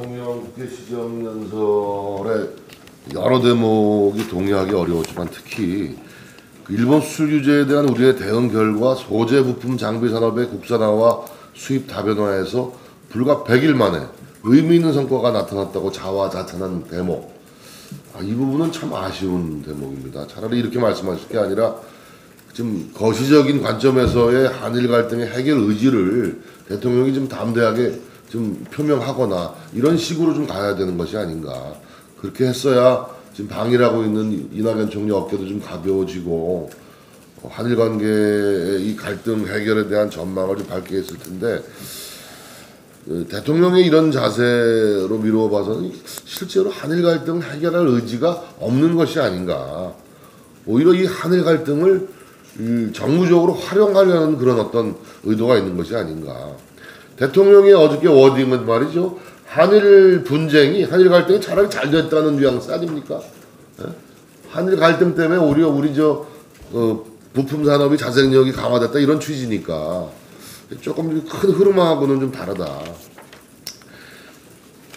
대통령 국회 시정연설의 여러 대목이 동의하기 어려웠지만 특히 그 일본 수출 규제에 대한 우리의 대응 결과 소재 부품 장비 산업의 국산화와 수입 다변화에서 불과 100일 만에 의미 있는 성과가 나타났다고 자화자찬한 대목. 이 부분은 참 아쉬운 대목입니다. 차라리 이렇게 말씀하실 게 아니라 좀 거시적인 관점에서의 한일 갈등의 해결 의지를 대통령이 좀 담대하게 좀 표명하거나 이런 식으로 좀 가야 되는 것이 아닌가. 그렇게 했어야 지금 방일하고 있는 이낙연 총리 어깨도 좀 가벼워지고 한일 관계의 이 갈등 해결에 대한 전망을 좀 밝게 했을 텐데 대통령의 이런 자세로 미루어 봐서는 실제로 한일 갈등 해결할 의지가 없는 것이 아닌가. 오히려 이 한일 갈등을 정무적으로 활용하려는 그런 어떤 의도가 있는 것이 아닌가. 대통령의 어저께 워딩은 말이죠. 한일 갈등이 차라리 잘 됐다는 뉘앙스 아닙니까? 예? 한일 갈등 때문에 오히려 우리 부품 산업이 자생력이 강화됐다 이런 취지니까 조금 큰 흐름하고는 좀 다르다.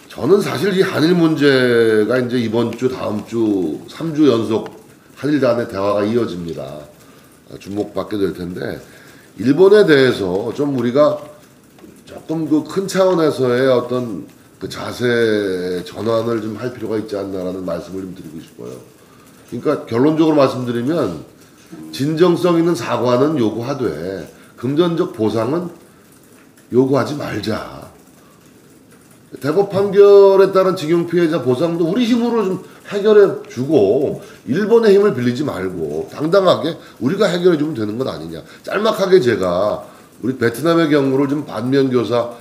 저는 사실 이 한일 문제가 이제 이번 주 다음 주 3주 연속 한일 간의 대화가 이어집니다. 주목받게 될 텐데 일본에 대해서 좀 우리가 조금 그 큰 차원에서의 어떤 그 자세 전환을 좀 할 필요가 있지 않나라는 말씀을 좀 드리고 싶어요. 그러니까 결론적으로 말씀드리면 진정성 있는 사과는 요구하되 금전적 보상은 요구하지 말자. 대법 판결에 따른 징용 피해자 보상도 우리 힘으로 좀 해결해 주고 일본의 힘을 빌리지 말고 당당하게 우리가 해결해 주면 되는 것 아니냐. 짤막하게 제가 우리 베트남의 경우를 좀 반면교사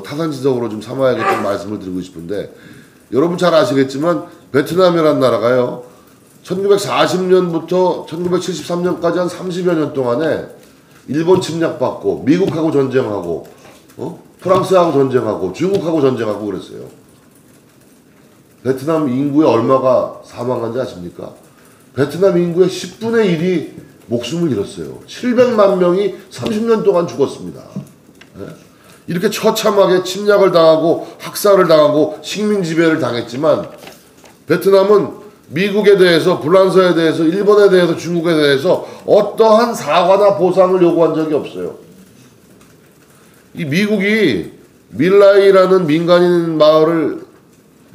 타산지석으로 좀 삼아야겠다는 말씀을 드리고 싶은데 여러분 잘 아시겠지만 베트남이라는 나라가요 1940년부터 1973년까지 한 30여 년 동안에 일본 침략받고 미국하고 전쟁하고 프랑스하고 전쟁하고 중국하고 전쟁하고 그랬어요. 베트남 인구의 얼마가 사망한지 아십니까? 베트남 인구의 10분의 1이 목숨을 잃었어요. 700만 명이 30년 동안 죽었습니다. 이렇게 처참하게 침략을 당하고 학살을 당하고 식민 지배를 당했지만 베트남은 미국에 대해서 불란서에 대해서 일본에 대해서 중국에 대해서 어떠한 사과나 보상을 요구한 적이 없어요. 이 미국이 밀라이라는 민간인 마을을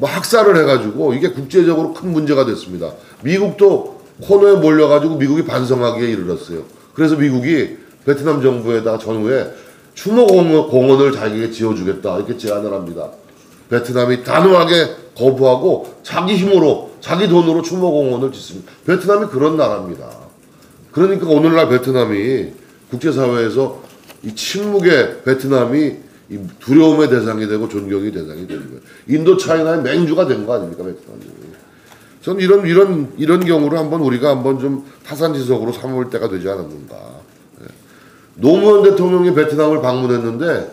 학살을 해가지고 이게 국제적으로 큰 문제가 됐습니다. 미국도 코너에 몰려가지고 미국이 반성하기에 이르렀어요. 그래서 미국이 베트남 정부에다가 전후에 추모공원을 자기에게 지어주겠다 이렇게 제안을 합니다. 베트남이 단호하게 거부하고 자기 힘으로 자기 돈으로 추모공원을 짓습니다. 베트남이 그런 나라입니다. 그러니까 오늘날 베트남이 국제사회에서 이 침묵의 베트남이 이 두려움의 대상이 되고 존경의 대상이 되는 거예요. 인도차이나의 맹주가 된 거 아닙니까 베트남이. 저는 이런 경우를 우리가 한번 좀 타산지석으로 삼을 때가 되지 않았는가. 노무현 대통령이 베트남을 방문했는데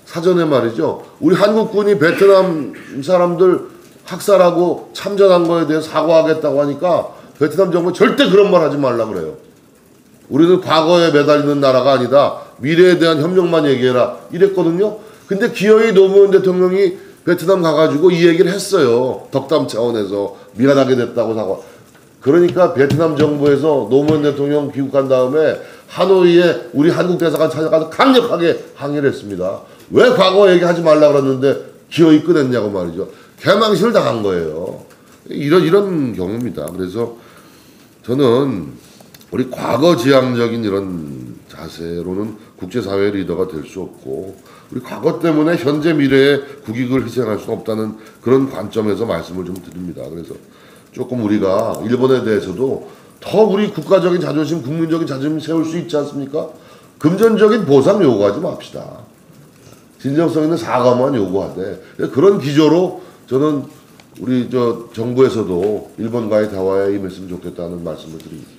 사전에 말이죠. 우리 한국군이 베트남 사람들 학살하고 참전한 거에 대해 사과하겠다고 하니까 베트남 정부는 절대 그런 말 하지 말라 그래요. 우리는 과거에 매달리는 나라가 아니다. 미래에 대한 협력만 얘기해라. 이랬거든요. 근데 기어이 노무현 대통령이 베트남 가가지고 이 얘기를 했어요. 덕담 차원에서 미안하게 됐다고 사과. 그러니까 베트남 정부에서 노무현 대통령 귀국한 다음에 하노이에 우리 한국 대사관 찾아가서 강력하게 항의를 했습니다. 왜 과거 얘기하지 말라 그랬는데 기어이 꺼냈냐고 말이죠. 개망신을 당한 거예요. 이런 경우입니다. 그래서 저는 우리 과거지향적인 이런 자세로는 국제사회 리더가 될 수 없고 우리 과거 때문에 현재 미래의 국익을 희생할 수는 없다는 그런 관점에서 말씀을 좀 드립니다. 그래서 조금 우리가 일본에 대해서도 더 우리 국가적인 자존심, 국민적인 자존심 세울 수 있지 않습니까? 금전적인 보상 요구하지 맙시다. 진정성 있는 사과만 요구하되 그런 기조로 저는 우리 정부에서도 일본과의 대화에 임했으면 좋겠다는 말씀을 드립니다.